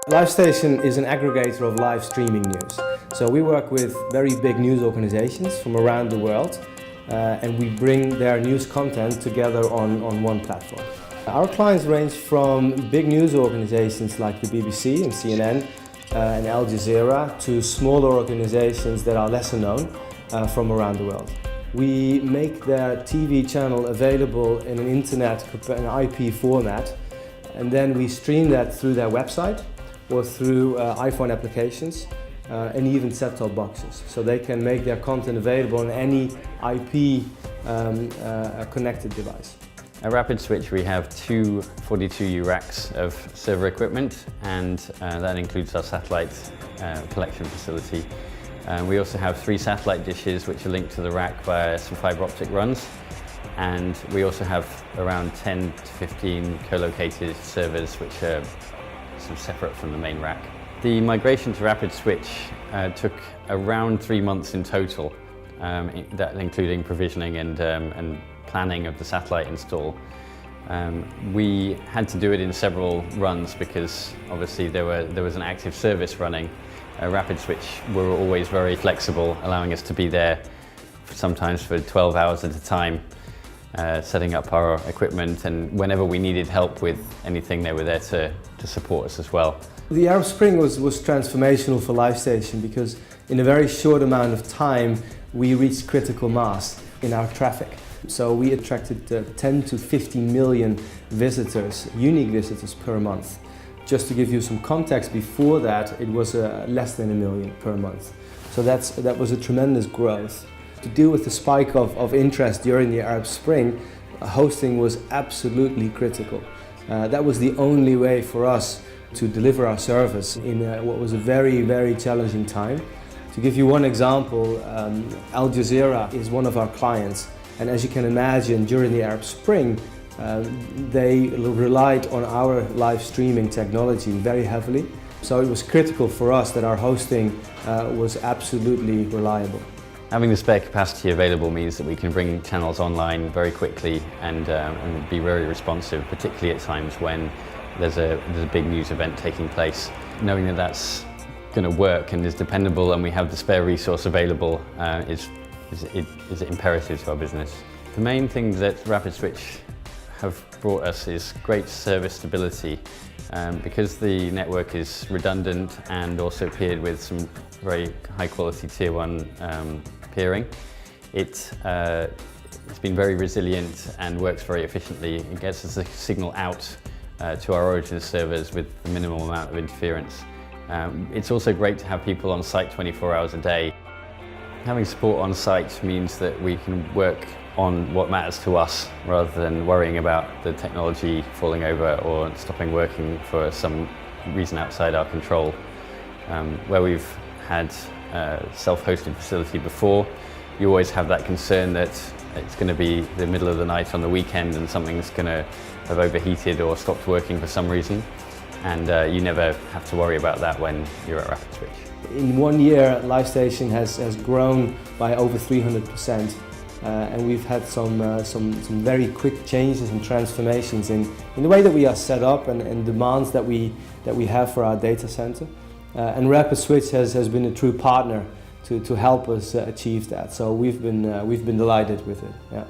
Livestation is an aggregator of live streaming news. So we work with very big news organizations from around the world and we bring their news content together on one platform. Our clients range from big news organizations like the BBC and CNN and AlJazeera to smaller organizations that are lesser known from around the world. We make their TV channel available in an internet and IP format, and then we stream that through their website or through iPhone applications and even set-top boxes. So they can make their content available on any IP connected device. At RapidSwitch we have two 42U racks of server equipment, and that includes our satellite collection facility. We also have 3 satellite dishes which are linked to the rack via some fibre optic runs, and we also have around 10 to 15 co-located servers which are sort of separate from the main rack. The migration to RapidSwitch took around 3 months in total, that including provisioning and planning of the satellite install. We had to do it in several runs because obviously there was an active service running. RapidSwitch were always very flexible, allowing us to be there sometimes for 12 hours at a time, setting up our equipment, and whenever we needed help with anything, they were there to support us as well. The Arab Spring was transformational for Livestation because in a very short amount of time we reached critical mass in our traffic. So we attracted 10 to 50 million visitors, unique visitors per month. Just to give you some context, before that it was less than 1 million per month. So that was a tremendous growth. To deal with the spike of interest during the Arab Spring, hosting was absolutely critical. That was the only way for us to deliver our service in what was a very, very challenging time. To give you one example, AlJazeera is one of our clients, and as you can imagine, during the Arab Spring, they relied on our live streaming technology very heavily. So it was critical for us that our hosting was absolutely reliable. Having the spare capacity available means that we can bring channels online very quickly and be very responsive, particularly at times when there's a big news event taking place. Knowing that that's going to work and is dependable and we have the spare resource available is imperative to our business. The main thing that RapidSwitch have brought us is great service stability. Because the network is redundant and also paired with some very high quality tier 1 peering, it's been very resilient and works very efficiently. It gets us the signal out to our origin servers with the minimal amount of interference. It's also great to have people on site 24 hours a day. Having support on site means that we can work on what matters to us rather than worrying about the technology falling over or stopping working for some reason outside our control. Where we've had a self-hosted facility before, you always have that concern that it's going to be the middle of the night on the weekend and something's going to have overheated or stopped working for some reason, and you never have to worry about that when you're at RapidSwitch. In 1 year, Livestation has grown by over 300%. And we've had some very quick changes and transformations in the way that we are set up and demands that we have for our data center. And RapidSwitch has been a true partner to help us achieve that. So we've been delighted with it. Yeah.